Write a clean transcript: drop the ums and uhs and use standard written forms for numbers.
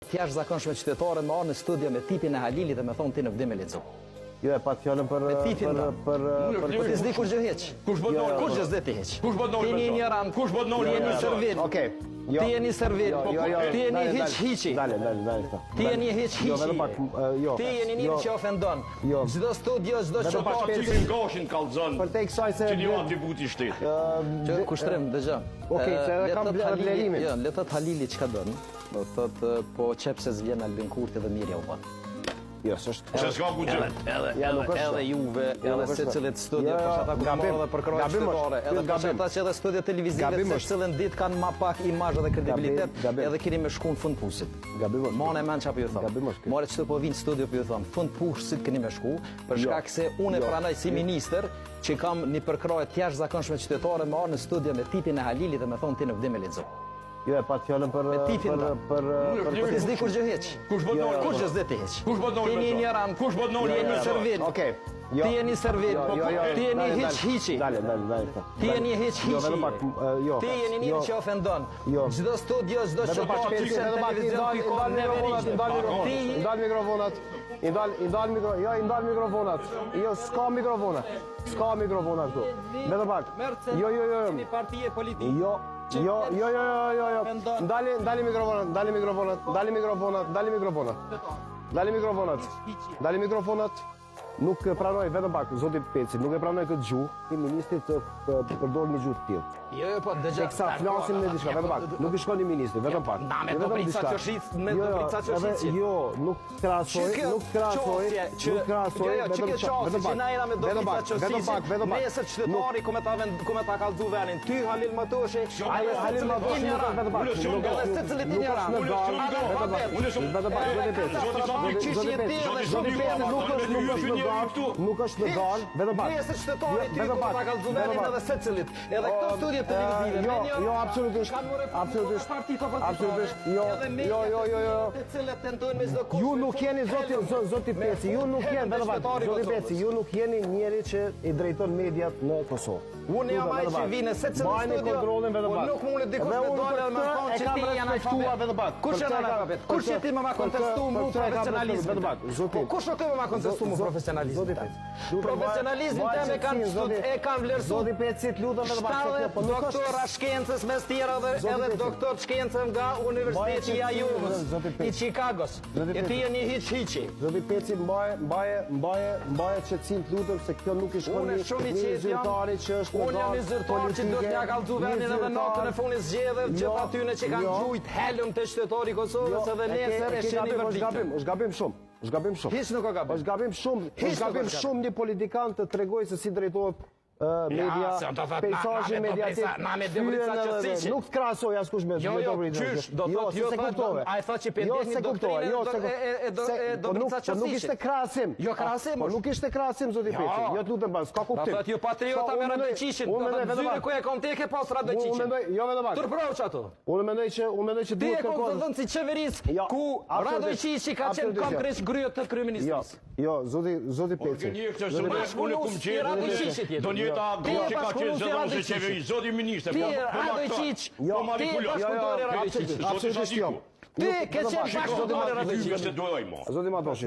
Thjesht zakonshme qytetare me arë në studio me tipin e Halilit dhe me thonë ti nuk di me lexu. Jo, e pat fjallën për... Po ti s'di kur gjë heq. Kush bët nolë? Kur gjë s'di ti heq. Kush bët nolë? Ti një ignorant. Kush bët nolë? Ti je një servil. Okej. Ti je një servil. Ti je një hiç hiçi. Dale. Ti je një hiç Jo, vetëm hiçi. pak, jo. Ti je një që ofendon. Jo. Çdo studio, çdo Vetëm pak çfarë. Tipin gashin kallzon. Për te kësaj se... Që një atributi shtetit. Që kushtrim, dëgjoj. Okej, se edhe kam blerimin. Jo, le të thot Halili çka don. Do të thotë po çepse s'vjen Albin Kurti dhe mirja u bën. Jo, s'është... Se s'ka ku gjë. Edhe juve, edhe secillit studio, për ata ku morën dhe përkrojnë qytetare, edhe për ata që edhe studio televizive se cilën ditë kanë ma pak imazh dhe kredibilitet, edhe keni me shku në fund pusit. Mane men që apo ju thonë. More qëtë po vinë studio po ju thonë, fund pusit keni me shku, për shkak se unë e pranoj si minister që kam një përkrojë të jashtëzakonshme qytetare me arë në studio me tipin e Halilit dhe me thonë ti nuk di me lexu. Jo, e pat fjallën për... Po ti s'di kur gjë heq. Kush bët nolë? Kur gjë s'di ti heq. Kush bët nolë? Ti një ignorant. Kush bët nolë? Ti je një servil. Okej. Ti je një servil. Ti je një hiç hiçi. Dale. Ti je një hiç Jo, vetëm hiçi. pak, jo. Ti je një që ofendon. Jo. Çdo studio, çdo Vetëm pak çfarë shpejt, vetëm pak i ndal mikrofonat. I ndal mikrofonat. Jo, s'ka mikrofona. S'ka mikrofona këtu. Vetëm pak. Jo. Një partie politike. Jo. Ndali mikrofonat. Nuk pranoj, vetëm pak, zoti Peci, nuk e pranoj këtë gjuhë, i ministrit të përdor një gjuhë të tillë. Jo, po dëgjoj. Teksa flasim me diçka, vetëm pak. Nuk i shkon i ministri, vetëm pak. Na me do prica çoshit, me do prica çoshit. Jo, nuk krahasoj, vetëm pak. Nesër qytetari ku me ta kallzu venin. Ty Halil Matoshi, Halil Matoshi, vetëm pak. Nuk është legal, vetëm pak. Nesër qytetari ty ku me ta kallzu venin edhe secilit. Edhe këto studio televizive. Jo, absolutisht. Jo. Të cilët tentojnë me çdo kusht. Ju nuk jeni zoti Peci, ju nuk jeni, vetëm pak. Zoti Peci, ju nuk jeni njeri që i drejton mediat në Kosovë. Unë jam ai që vinë se cilë studio, nuk mundi dikush me dalë me thonë që ti janë analfabet, vetëm pak. Kush janë analfabet? Kush je ti më kontestu mu profesionalizmin? Vetëm pak. Po kush nuk më kontestu mu profesionalizmin? Profesionalizmin tëm e kanë vlerësuar. Zoti Peci, lutem vetëm pak. Po doktora shkencës mes tjera edhe doktor shkencë nga Universiteti i Ajovës i Chicagos. E ti je një hiçi. Zoti Peci, mbaje qetësinë, lutem, se kjo nuk i shkon një zyrtari që është unë jam një zyrtar që do t'ja kallzu venin edhe natën e fundit zgjedhë gjithë atyne që kanë gjujt helm të qytetari i Kosovës edhe nesër e sheni verdiktin. Është gabim shumë. Hiç nuk ka gabim. Është gabim shumë një politikan të tregojë se si drejtohet media, peisazhi mediatik. Na me Debrica Qociçi. Nuk krahasoj askush me Qysh, do thotë jo kuptove. Ai thotë që pendesni doktrinë e Debrica Qociçi. Nuk ishte krahasim. Jo krahasim. Po nuk ishte krahasim zoti Peci. Jo të lutem pas, s'ka kuptim. Do thotë ju patriota me Radojqićin. Zyre ku e kam tek e pas Radojqićin. Jo vetëm pak. Turproç ato. Unë mendoj që ti duhet e kom dhënë si qeverisë ku Radojqići ka qenë konkret gryet të kryeministrisë. Jo, zoti Peci. Ta që ka qenë zëdhënës e qeveri, zoti minister, po manipulat. Ti ke qenë bashkëpunëtor e Radojqićit. Zoti Matoshi.